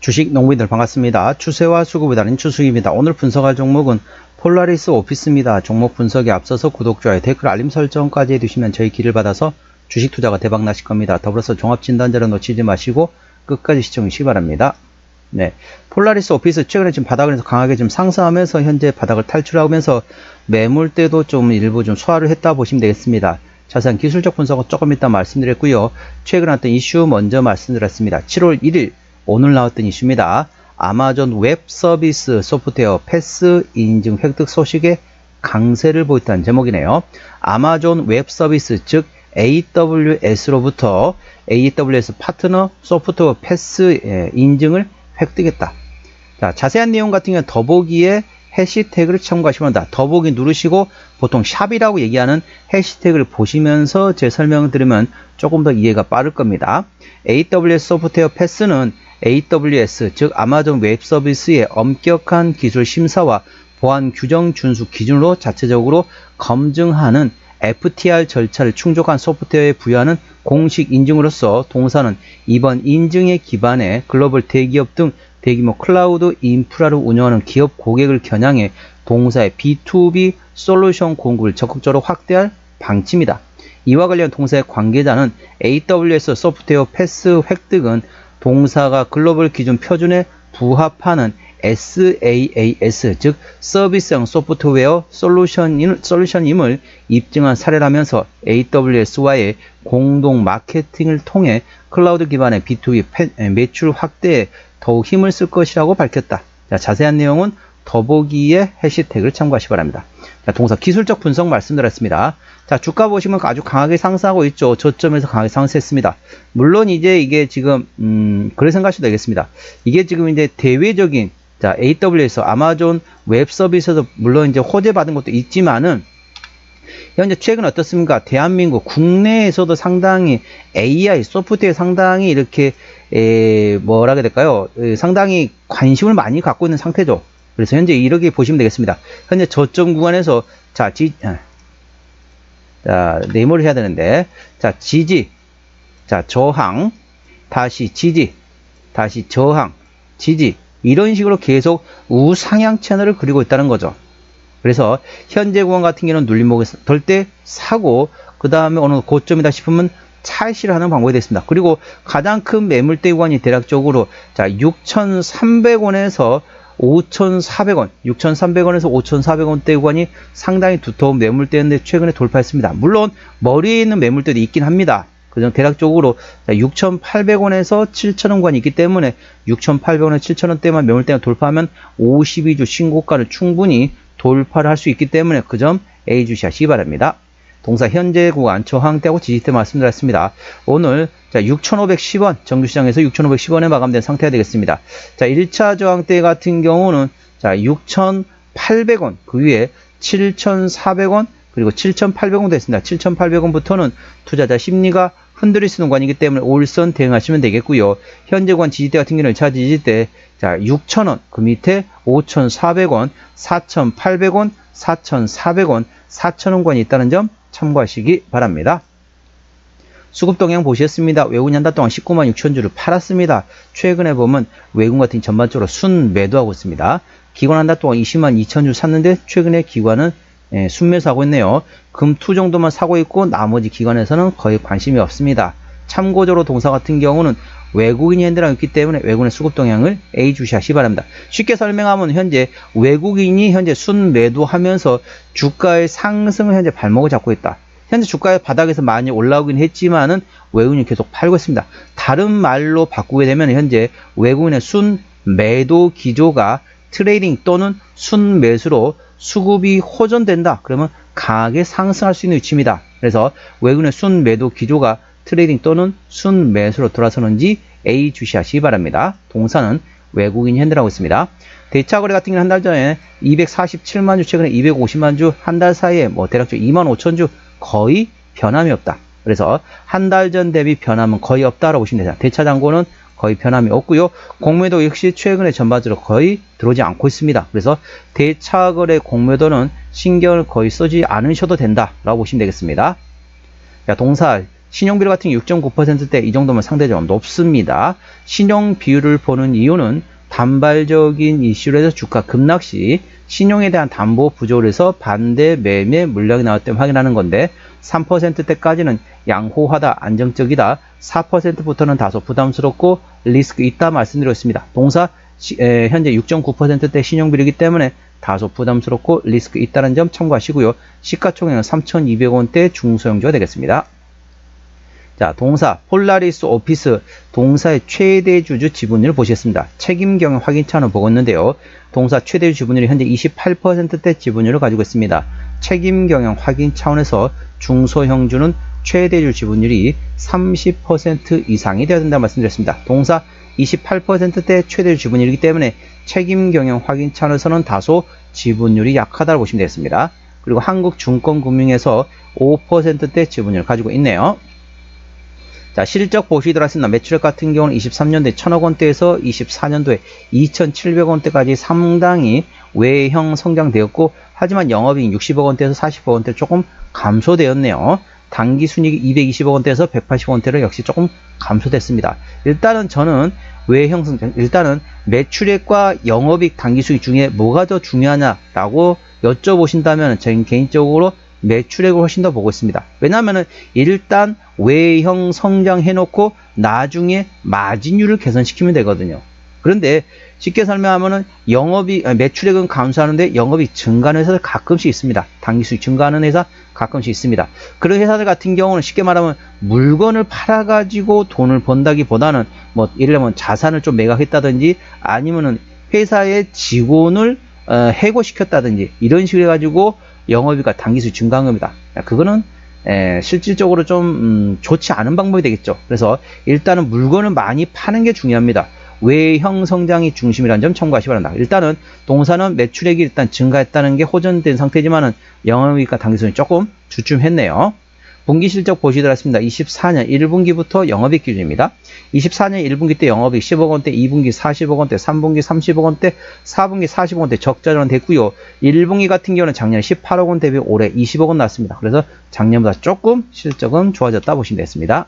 주식 농부인들 반갑습니다. 추세와 수급을 다닌 추수입니다. 오늘 분석할 종목은 폴라리스 오피스입니다. 종목 분석에 앞서서 구독, 좋아요, 댓글, 알림 설정까지 해두시면 저희 길을 받아서 주식 투자가 대박 나실 겁니다. 더불어서 종합진단자료 놓치지 마시고 끝까지 시청해 주시기 바랍니다. 네, 폴라리스 오피스 최근에 지금 바닥에서 강하게 좀 상승하면서 현재 바닥을 탈출하면서 매물대도 좀 일부 좀 소화를 했다 보시면 되겠습니다. 자세한 기술적 분석은 조금 이따 말씀드렸고요. 최근 어떤 이슈 먼저 말씀드렸습니다. 7월 1일 오늘 나왔던 이슈입니다. 아마존 웹 서비스 소프트웨어 패스 인증 획득 소식에 강세를 보였다는 제목이네요. 아마존 웹 서비스 즉 AWS로부터 AWS 파트너 소프트웨어 패스 인증을 획득했다. 자, 자세한 내용 같은 경우는 더보기에 해시태그를 참고하시면 합니다. 더보기 누르시고 보통 샵이라고 얘기하는 해시태그를 보시면서 제 설명을 들으면 조금 더 이해가 빠를 겁니다. AWS 소프트웨어 패스는 AWS 즉 아마존 웹 서비스의 엄격한 기술 심사와 보안 규정 준수 기준으로 자체적으로 검증하는 FTR 절차를 충족한 겨소프트웨어에 부여하는 공식 인증으로서 동사는 이번 인증에 기반해 글로벌 대기업 등 대규모 클라우드 인프라를 운영하는 기업 고객을 겨냥해 동사의 B2B 솔루션 공급을 적극적으로 확대할 방침이다. 이와 관련 동사의 관계자는 AWS 소프트웨어 패스 획득은 동사가 글로벌 기준 표준에 부합하는 SaaS 즉 서비스형 소프트웨어 솔루션임을 입증한 사례라면서 AWS와의 공동 마케팅을 통해 클라우드 기반의 B2B 매출 확대에 더욱 힘을 쓸 것이라고 밝혔다. 자, 자세한 내용은 더보기에 해시태그를 참고하시기 바랍니다. 자, 동사 기술적 분석 말씀드렸습니다. 자, 주가 보시면 아주 강하게 상승하고 있죠. 저점에서 강하게 상승했습니다. 물론 이제 이게 지금 그렇게 생각하셔도 되겠습니다. 이게 지금 이제 대외적인 자, AWS 아마존 웹 서비스에서 물론 이제 호재 받은 것도 있지만은 현재 최근 어떻습니까? 대한민국 국내에서도 상당히 AI 소프트웨어 상당히 이렇게 뭐라 해야 될까요? 상당히 관심을 많이 갖고 있는 상태죠. 그래서 현재 이렇게 보시면 되겠습니다. 현재 저점 구간에서 자, 네모를 해야 되는데 자, 지지, 자, 저항, 다시 지지, 다시 저항, 지지 이런 식으로 계속 우상향 채널을 그리고 있다는 거죠. 그래서 현재 구간 같은 경우는 눌림목에 덜 때 사고 그 다음에 어느 고점이다 싶으면 차익실을 하는 방법이 됐습니다. 그리고 가장 큰 매물대 구간이 대략적으로 자 6,300원에서 5,400원, 6,300원에서 5,400원대 구간이 상당히 두터운 매물대인데 최근에 돌파했습니다. 물론 머리에 있는 매물대도 있긴 합니다. 그죠? 대략적으로 6,800원에서 7,000원 구간이 있기 때문에 6,800원에서 7,000원대만 매물대가 돌파하면 52주 신고가를 충분히 돌파를 할 수 있기 때문에 그 점 A주시하시기 바랍니다. 동사 현재 구간 저항대하고 지지대 말씀드렸습니다. 오늘 자 6,510원 정규시장에서 6,510원에 마감된 상태가 되겠습니다. 자 1차 저항대 같은 경우는 자 6,800원 그 위에 7,400원 그리고 7,800원 됐습니다. 7,800원부터는 투자자 심리가 흔들릴 수 있는 구간이기 때문에 올선 대응하시면 되겠고요. 현재 구간 지지대 같은 경우는 1차 지지대 자 6,000원 그 밑에 5,400원 4,800원 4,400원 4,000원 구간이 있다는 점 참고하시기 바랍니다. 수급 동향 보셨습니다. 외국인 한 달 동안 19만 6천 주를 팔았습니다. 최근에 보면 외국인 같은 전반적으로 순 매도하고 있습니다. 기관 한 달 동안 20만 2천 주 샀는데 최근에 기관은 순매수하고 있네요. 금투 정도만 사고 있고 나머지 기관에서는 거의 관심이 없습니다. 참고적으로 동사 같은 경우는 외국인이 핸들하고 있기 때문에 외국인의 수급 동향을 A 주시하시기 바랍니다. 쉽게 설명하면 현재 외국인이 현재 순매도하면서 주가의 상승을 현재 발목을 잡고 있다. 현재 주가의 바닥에서 많이 올라오긴 했지만은 외국인이 계속 팔고 있습니다. 다른 말로 바꾸게 되면 현재 외국인의 순매도 기조가 트레이딩 또는 순매수로 수급이 호전된다. 그러면 강하게 상승할 수 있는 위치입니다. 그래서 외국인의 순매도 기조가 트레이딩 또는 순매수로 돌아서는지 A 주시하시기 바랍니다. 동사는 외국인이 핸들하고 있습니다. 대차거래 같은 경우는 한 달 전에 247만 주, 최근에 250만 주, 한 달 사이에 뭐 대략적으로 2만 5천 주 거의 변함이 없다. 그래서 한 달 전 대비 변함은 거의 없다라고 보시면 됩니다. 대차장고는 거의 변함이 없고요. 공매도 역시 최근에 전반적으로 거의 들어오지 않고 있습니다. 그래서 대차거래 공매도는 신경을 거의 쓰지 않으셔도 된다라고 보시면 되겠습니다. 자, 동사 신용 비율 같은 6.9%대 이 정도면 상대적으로 높습니다. 신용 비율을 보는 이유는 단발적인 이슈로 해서 주가 급락 시 신용에 대한 담보 부족을 해서 반대 매매 물량이 나올 때 확인하는 건데 3%대까지는 양호하다, 안정적이다. 4%부터는 다소 부담스럽고 리스크 있다 말씀드렸습니다. 동사 현재 6.9%대 신용비율이기 때문에 다소 부담스럽고 리스크 있다는 점 참고하시고요. 시가총액은 3,200원대 중소형주가 되겠습니다. 자, 동사 폴라리스 오피스 동사의 최대 주주 지분율을 보시겠습니다. 책임 경영 확인 차원을 보고 있는데요. 동사 최대 지분율이 현재 28%대 지분율을 가지고 있습니다. 책임 경영 확인 차원에서 중소형주는 최대주 지분율이 30% 이상이 되어야 된다고 말씀드렸습니다. 동사 28%대 최대주 지분율이기 때문에 책임 경영 확인 차원에서는 다소 지분율이 약하다고 보시면 되겠습니다. 그리고 한국증권금융에서 5%대 지분율을 가지고 있네요. 자, 실적 보시도록 하겠습니다. 매출액 같은 경우는 23년도에 1,000억원대에서 24년도에 2,700억원대까지 상당히 외형 성장되었고, 하지만 영업이익 60억원대에서 40억원대 조금 감소되었네요. 당기순이익이 220억원대에서 180억원대로 역시 조금 감소됐습니다. 일단은 저는 외형 성장, 일단은 매출액과 영업이익 당기순이익 중에 뭐가 더 중요하냐라고 여쭤보신다면 저는 개인적으로 매출액을 훨씬 더 보고 있습니다. 왜냐하면 일단 외형 성장해놓고 나중에 마진율을 개선시키면 되거든요. 그런데 쉽게 설명하면은 매출액은 감소하는데 영업이 증가하는 회사들 가끔씩 있습니다. 당기수익 증가하는 회사 가끔씩 있습니다. 그런 회사들 같은 경우는 쉽게 말하면 물건을 팔아가지고 돈을 번다기보다는 뭐 예를 들면 자산을 좀 매각했다든지 아니면은 회사의 직원을 해고시켰다든지 이런 식으로 해가지고 영업이익과 당기수익 증가한 겁니다. 그거는 실질적으로 좀 좋지 않은 방법이 되겠죠. 그래서 일단은 물건을 많이 파는 게 중요합니다. 외형 성장이 중심이라는 점 참고하시기 바랍니다. 일단은 동사는 매출액이 일단 증가했다는 게 호전된 상태지만은 영업이익과 당기수익이 조금 주춤했네요. 분기 실적 보시도록 하겠습니다. 24년 1분기부터 영업이익 기준입니다. 24년 1분기 때 영업이익 10억원대, 2분기 40억원대, 3분기 30억원대, 4분기 40억원대 적자전 됐고요. 1분기 같은 경우는 작년 18억원 대비 올해 20억원 나왔습니다. 그래서 작년보다 조금 실적은 좋아졌다 보시면 되겠습니다.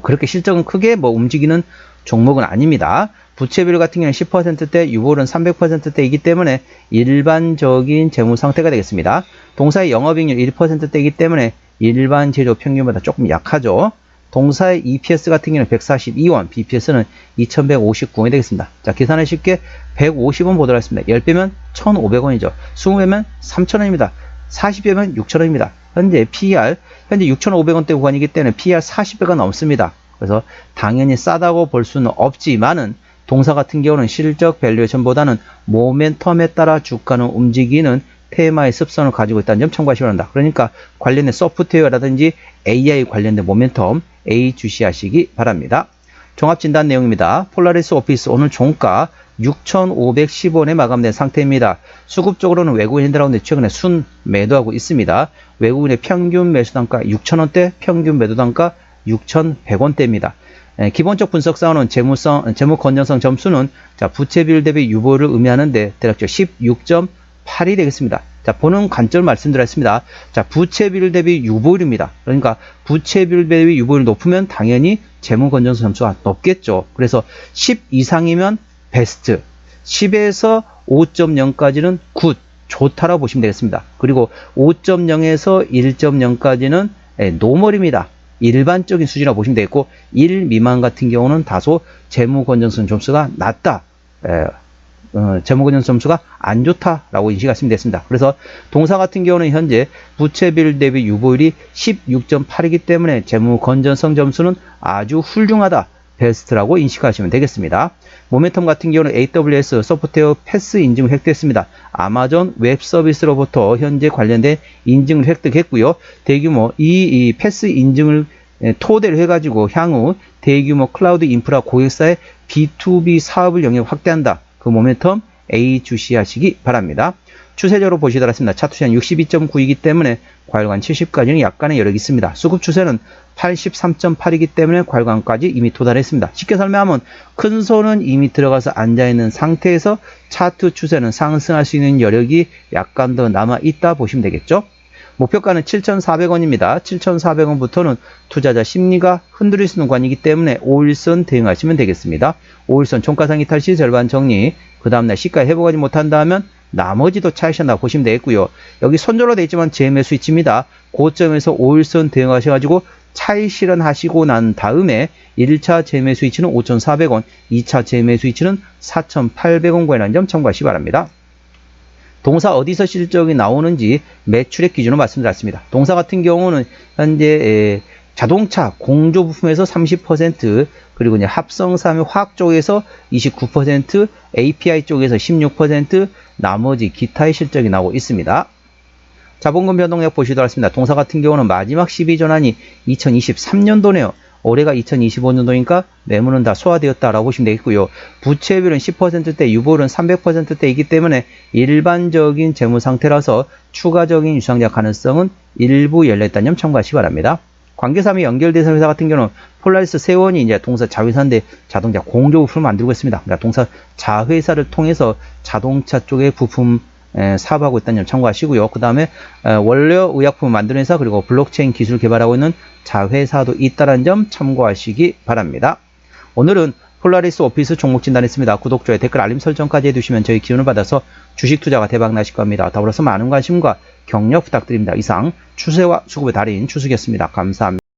그렇게 실적은 크게 움직이는 종목은 아닙니다. 부채 비율 같은 경우는 10%대, 유보율은 300%대이기 때문에 일반적인 재무 상태가 되겠습니다. 동사의 영업이익률 1%대이기 때문에 일반 제조 평균보다 조금 약하죠. 동사의 EPS 같은 경우는 142원, BPS는 2159원이 되겠습니다. 자, 계산을 쉽게 150원 보도록 하겠습니다. 10배면 1,500원이죠. 20배면 3,000원입니다. 40배면 6,000원입니다. 현재 PER, 현재 6,500원대 구간이기 때문에 PER 40배가 넘습니다. 그래서 당연히 싸다고 볼 수는 없지만은 동사 같은 경우는 실적 밸류에이션보다는 모멘텀에 따라 주가는 움직이는 테마의 습성을 가지고 있다는 점 참고하시기 바랍니다. 그러니까 관련된 소프트웨어라든지 AI 관련된 모멘텀 A 주시하시기 바랍니다. 종합진단 내용입니다. 폴라리스 오피스 오늘 종가 6,510원에 마감된 상태입니다. 수급적으로는 외국인 핸드라운드 최근에 순 매도하고 있습니다. 외국인의 평균 매수단가 6,000원대, 평균 매도단가 6,100원대입니다. 기본적 분석상으로는 재무 건전성 점수는 부채 비율 대비 유보를 의미하는데 대략적으로 16.8이 되겠습니다. 자, 보는 관점을 말씀드렸습니다. 자, 부채 비율 대비 유보율입니다. 그러니까 부채 비율 대비 유보율이 높으면 당연히 재무 건전성 점수가 높겠죠. 그래서 10 이상이면 베스트, 10에서 5.0까지는 굿, 좋다라고 보시면 되겠습니다. 그리고 5.0에서 1.0까지는 노멀입니다. 일반적인 수준이라고 보시면 되겠고 1 미만 같은 경우는 다소 재무 건전성 점수가 낮다. 재무 건전성 점수가 안 좋다라고 인식하시면 되겠습니다. 그래서 동사 같은 경우는 현재 부채 비율 대비 유보율이 16.8이기 때문에 재무 건전성 점수는 아주 훌륭하다. 베스트라고 인식하시면 되겠습니다. 모멘텀 같은 경우는 AWS 소프트웨어 패스 인증을 획득했습니다. 아마존 웹 서비스로부터 현재 관련된 인증을 획득했고요. 대규모 이 패스 인증을 토대로 해가지고 향후 대규모 클라우드 인프라 고객사의 B2B 사업을 영역 확대한다. 그 모멘텀 A 주시하시기 바랍니다. 추세적으로 보시도록 하겠습니다. 차트 시간 62.9이기 때문에 과열관 70까지는 약간의 여력이 있습니다. 수급 추세는 83.8이기 때문에 과열관까지 이미 도달했습니다. 쉽게 설명하면 큰 손은 이미 들어가서 앉아있는 상태에서 차트 추세는 상승할 수 있는 여력이 약간 더 남아있다 보시면 되겠죠. 목표가는 7,400원입니다. 7,400원부터는 투자자 심리가 흔들릴 수 있는 구간이기 때문에 5일선 대응하시면 되겠습니다. 5일선 종가상 이탈 시 절반 정리, 그 다음날 시가 회복하지 못한다면 나머지도 차익이나 보시면 되겠고요. 여기 손절로 되어 있지만 재매수 위치입니다. 고점에서 5일선 대응하셔가지고 차익 실현하시고 난 다음에 1차 재매수 위치는 5,400원, 2차 재매수 위치는 4,800원권이라는 점 참고하시기 바랍니다. 동사 어디서 실적이 나오는지 매출액 기준으로 말씀드렸습니다. 동사 같은 경우는 현재 자동차 공조 부품에서 30%, 그리고 이제 합성사 및 화학 쪽에서 29%, API 쪽에서 16%, 나머지 기타의 실적이 나오고 있습니다. 자본금 변동력 보시도록 하겠습니다. 동사 같은 경우는 마지막 12전환이 2023년도네요. 올해가 2025년도니까 매물은 다 소화되었다라고 보시면 되겠고요. 부채비율은 10%대, 유보율은 300%대이기 때문에 일반적인 재무 상태라서 추가적인 유상작 가능성은 일부 열려있다는 점 참고하시기 바랍니다. 관계사 및 연결대상 회사 같은 경우는 폴라리스 세원이 이제 동사 자회사인데 자동차 공조 부품을 만들고 있습니다. 그러니까 동사 자회사를 통해서 자동차 쪽의 부품 사업하고 있다는 점 참고하시고요. 그 다음에 원료 의약품을 만드는 회사, 그리고 블록체인 기술을 개발하고 있는 자회사도 있다는 점 참고하시기 바랍니다. 오늘은 폴라리스 오피스 종목 진단했습니다. 구독, 좋아요, 댓글, 알림 설정까지 해두시면 저희 기운을 받아서 주식 투자가 대박 나실 겁니다. 더불어서 많은 관심과 격려 부탁드립니다. 이상 추세와 수급의 달인 추석이었습니다. 감사합니다.